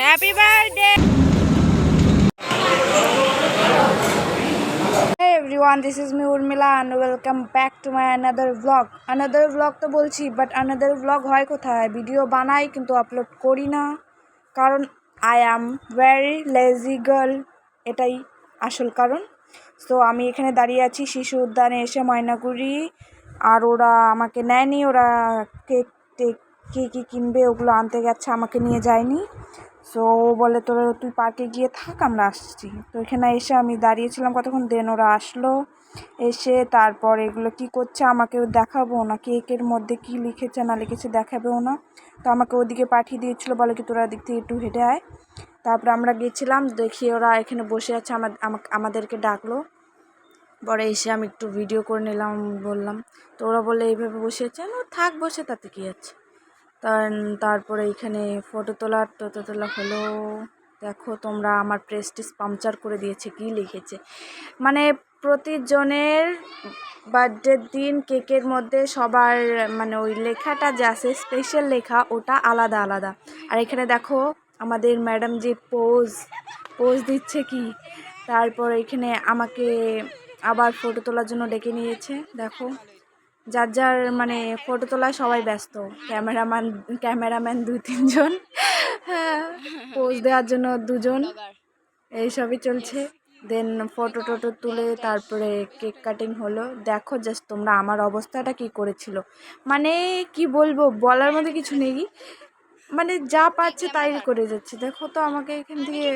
Happy birthday! Hey everyone, this is me Urmila and welcome back to my another vlog. Another vlog তো বলছি, but another vlog হয় কোথায়? Video বানাই কিন্তু upload করি না, কারণ I am very lazy girl, এটাই আসল কারণ। তো আমি এখানে দাঁড়িয়ে আছি শিশু উদ্যানে এসে ময়নাগুড়ি, আর ওরা আমাকে নেয়নি, ওরা কেক কি কিনবে ওগুলো আনতে গেছে, আমাকে নিয়ে যায়নি। সো বলে তুই পার্কে গিয়ে থাক, আমরা আসছি। তো এখানে এসে আমি দাঁড়িয়েছিলাম কতক্ষণ, দেন ওরা আসলো, এসে তারপর এগুলো কি করছে আমাকেও দেখাবো না, কেকের মধ্যে কি লিখেছে না লিখেছে দেখাবেও না। তো আমাকে ওদিকে পাঠিয়ে দিয়েছিলো, বলে কি তোরা দিক থেকে একটু হেঁটে আয়। তারপরে আমরা গেছিলাম, দেখি ওরা এখানে বসে আছে, আমাদেরকে ডাকলো। পরে এসে আমি একটু ভিডিও করে নিলাম, বললাম। তো ওরা বলে এইভাবে বসে আছে, থাক বসে, তাতে কী আছে। তারপরে এইখানে ফটো তোলা হলো। দেখো তোমরা, আমার প্রেস্টিজ পাংচার করে দিয়েছে, কি লিখেছে মানে প্রতিজনের বার্থডের দিন কেকের মধ্যে সবার মানে ওই লেখাটা যে আছে স্পেশাল লেখা, ওটা আলাদা আলাদা। আর এখানে দেখো আমাদের ম্যাডাম যে পোজ দিচ্ছে কি। তারপর এখানে আমাকে আবার ফটো তোলার জন্য ডেকে নিয়েছে। দেখো যার মানে ফটো তোলায় সবাই ব্যস্ত, ক্যামেরাম্যান 2-3 জন, হ্যাঁ, পোজ দেওয়ার জন্য 2 জন, এইসবই চলছে। দেন ফটো তুলে তারপরে কেক কাটিং হলো। দেখো জাস্ট তোমরা আমার অবস্থাটা কি করেছিল, মানে কি বলবো, বলার মধ্যে কিছু নেই, মানে যা পাচ্ছে তাই করে যাচ্ছে। দেখো তো আমাকে এখান থেকে।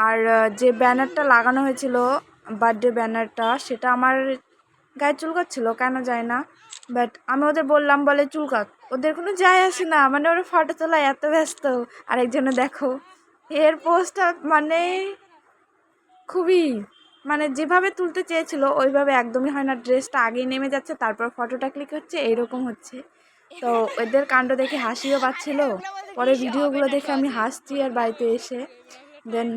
আর যে ব্যানারটা লাগানো হয়েছিল, বার্থডে ব্যানারটা, সেটা আমার গায়ে চুলকাচ্ছিল, কেন যায় না। বাট আমি ওদের বললাম, বলে চুলকাক, ওদের কোনো যায় আসে না, মানে ওরা ফটো তোলায় এত ব্যস্ত। আরেকজনে দেখো এর পোস্টটা মানে খুবই, মানে যেভাবে তুলতে চেয়েছিল ওইভাবে একদমই হয় না, ড্রেসটা আগেই নেমে যাচ্ছে, তারপর ফটোটা ক্লিক হচ্ছে, এইরকম হচ্ছে। তো এদের কাণ্ড দেখে হাসিও পাচ্ছিল। পরে ভিডিওগুলো দেখে আমি হাসছি আর বাড়িতে এসে। দেন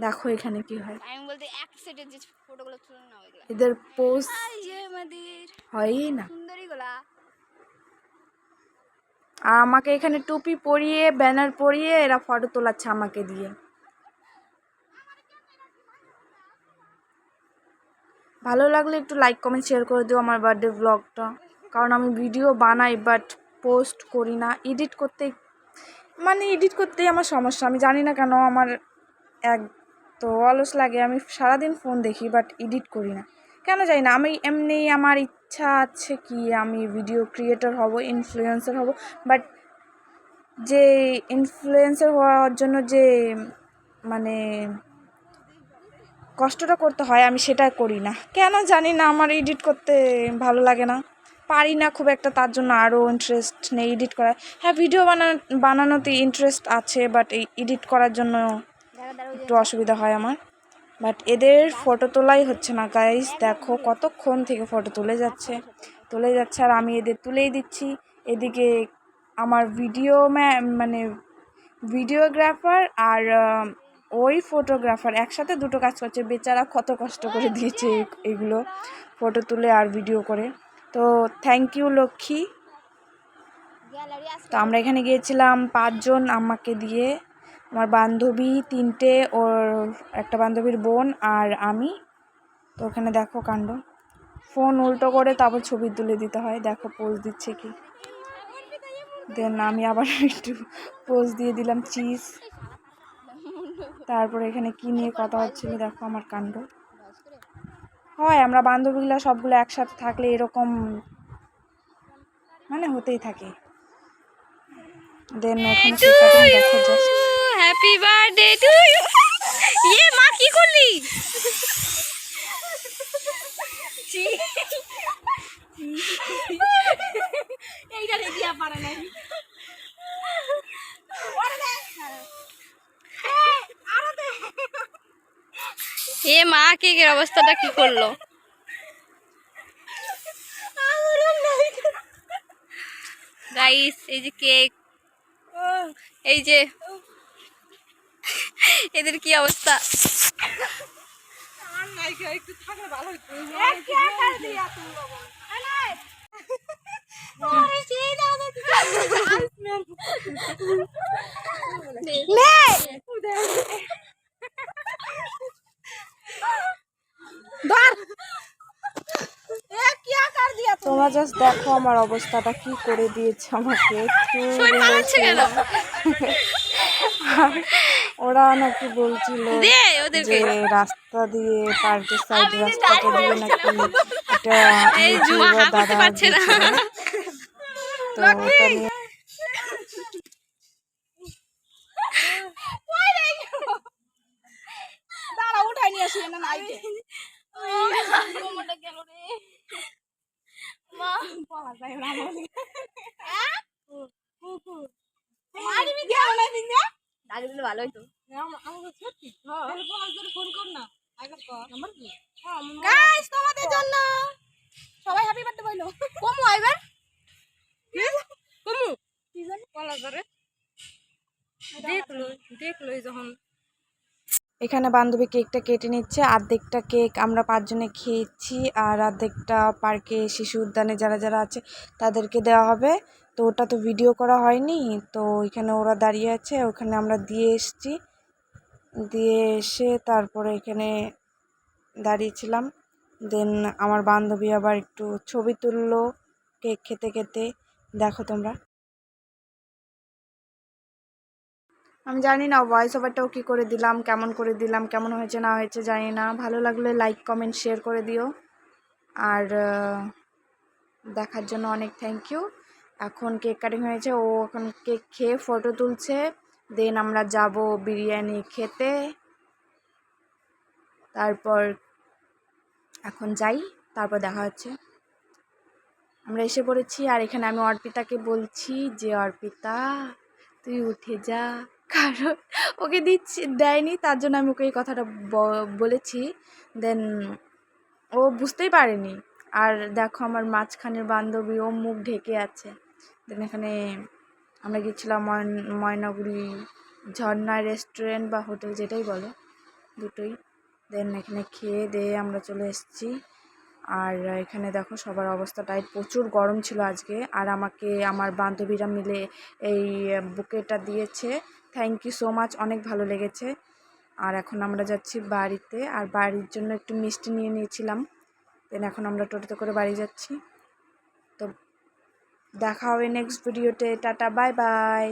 দেখো এখানে কি হয়, এদের পোস্ট হয়ই না। আর আমাকে এখানে টুপি পরিয়ে ব্যানার পরিয়ে এরা ফটো তোলাচ্ছে আমাকে দিয়ে। ভালো লাগলে একটু লাইক কমেন্ট শেয়ার করে দিও আমার বার্থডে ব্লগটা, কারণ আমি ভিডিও বানাই বাট পোস্ট করি না। এডিট করতেই আমার সমস্যা, আমি জানি না কেন, আমার এক তো অলস লাগে, আমি সারাদিন ফোন দেখি বাট এডিট করি না, কেন জানি না। আমি এমনি আমার ইচ্ছা আছে কি আমি ভিডিও ক্রিয়েটর হব, ইনফ্লুয়েন্সার হব, বাট যে ইনফ্লুয়েন্সার হওয়ার জন্য যে মানে কষ্টটা করতে হয়, আমি সেটা করি না, কেন জানি না। আমার এডিট করতে ভালো লাগে না, পারি না খুব একটা, তার জন্য আরও ইন্টারেস্ট নেই এডিট করার। হ্যাঁ, ভিডিও বানানোতে ইন্টারেস্ট আছে, বাট এই এডিট করার জন্য একটু অসুবিধা হয় আমার। বাট এদের ফটো তোলাই হচ্ছে না গাইস, দেখো কতক্ষণ থেকে ফটো তুলে যাচ্ছে, আর আমি এদের তুলেই দিচ্ছি। এদিকে আমার মানে ভিডিওগ্রাফার আর ওই ফটোগ্রাফার একসাথে দুটো কাজ করছে, বেচারা কত কষ্ট করে দিয়েছে এগুলো ফটো তুলে আর ভিডিও করে। তো থ্যাংক ইউ লক্ষ্মী। তো আমরা এখানে গিয়েছিলাম 5 জন আমাকে দিয়ে, আমার বান্ধবী 3টে, ওর একটা বান্ধবীর বোন আর আমি। তো ওখানে দেখো কাণ্ড, ফোন উল্টো করে তারপর ছবি তুলে দিতে হয়। দেখো পোজ দিচ্ছে কি, দেন আমি আবার একটু পোজ দিয়ে দিলাম চিজ। তারপরে এখানে কি নিয়ে কথা হচ্ছিল দেখো আমার কাণ্ড। হয় আমরা বান্ধবীগুলো সবগুলো একসাথে থাকলে এরকম মানে হতেই থাকে। দেন এখানে দেখো just happy birthday to you. ইয়ে মা কি করলি? এইটা রেডিয়া পারে নাই। এ মা কেকের অবস্থাটা কি করলো গাইস, এই যে কেক, এই যে এদের কি অবস্থা। তোমরা জাস্ট দেখো আমার অবস্থাটা কি করে দিয়েছে আমাকে। ওরা নাকি বলছিল যে রাস্তা দিয়ে পার্কের সাইড রাস্তাটা দিয়ে নাকি একটা ইউটিউবার দাদা দিয়েছিল, তো ওটা নিয়ে ভালো হইতো। তোমাদের জন্য সবাই হ্যাপি বার্থডে বলো। কমু আইবার কমু কি জানি কলা করে দেখলো যখন। এখানে বান্ধবী কেকটা কেটে নিচ্ছে। অর্ধেকটা কেক আমরা 5 জনে খেয়েছি, আর অর্ধেকটা পার্কে শিশু উদ্যানে যারা যারা আছে তাদেরকে দেওয়া হবে। তো ওটা তো ভিডিও করা হয়নি, তো এখানে ওরা দাঁড়িয়ে আছে, ওখানে আমরা দিয়ে এসেছি। দিয়ে এসে তারপরে এখানে দাঁড়িয়েছিলাম। দেন আমার বান্ধবী আবার একটু ছবি তুললো কেক খেতে খেতে। দেখো তোমরা। আমি জানি না ভয়েস ওভারটাও কী করে দিলাম, কেমন করে দিলাম, কেমন হয়েছে না হয়েছে জানি না। ভালো লাগলে লাইক কমেন্ট শেয়ার করে দিও। আর দেখার জন্য অনেক থ্যাংক ইউ। এখন কেক কাটিং হয়েছে, ও এখন কেক খেয়ে ফটো তুলছে। দেন আমরা যাব বিরিয়ানি খেতে। তারপর এখন যাই, তারপর দেখা হচ্ছে। আমরা এসে পড়েছি, আর এখানে আমি অর্পিতাকে বলছি যে অর্পিতা তুই উঠে যা, কারণ ওকে দেয়নি, তার জন্য আমি ওকে এই কথাটা বলেছি। দেন ও বুঝতেই পারেনি। আর দেখো আমার মাঝখানের বান্ধবী, ও মুখ ঢেকে আছে। দেন এখানে আমরা গেছিলাম ময়নাগুড়ি ঝর্ণা রেস্টুরেন্ট বা হোটেল, যেটাই বলো, দুটোই। দেন এখানে খেয়ে দিয়ে আমরা চলে এসেছি। আর এখানে দেখো সবার অবস্থা টাইট, প্রচুর গরম ছিল আজকে। আর আমাকে আমার বান্ধবীরা মিলে এই বুকেটা দিয়েছে, থ্যাংক ইউ সো মাচ, অনেক ভালো লেগেছে। আর এখন আমরা যাচ্ছি বাড়িতে, আর বাড়ির জন্য একটু মিষ্টি নিয়ে নিয়েছিলাম। দেন এখন আমরা টোটোতে করে বাড়ি যাচ্ছি। তো দেখা হবে নেক্সট ভিডিওতে। Tata, bye bye.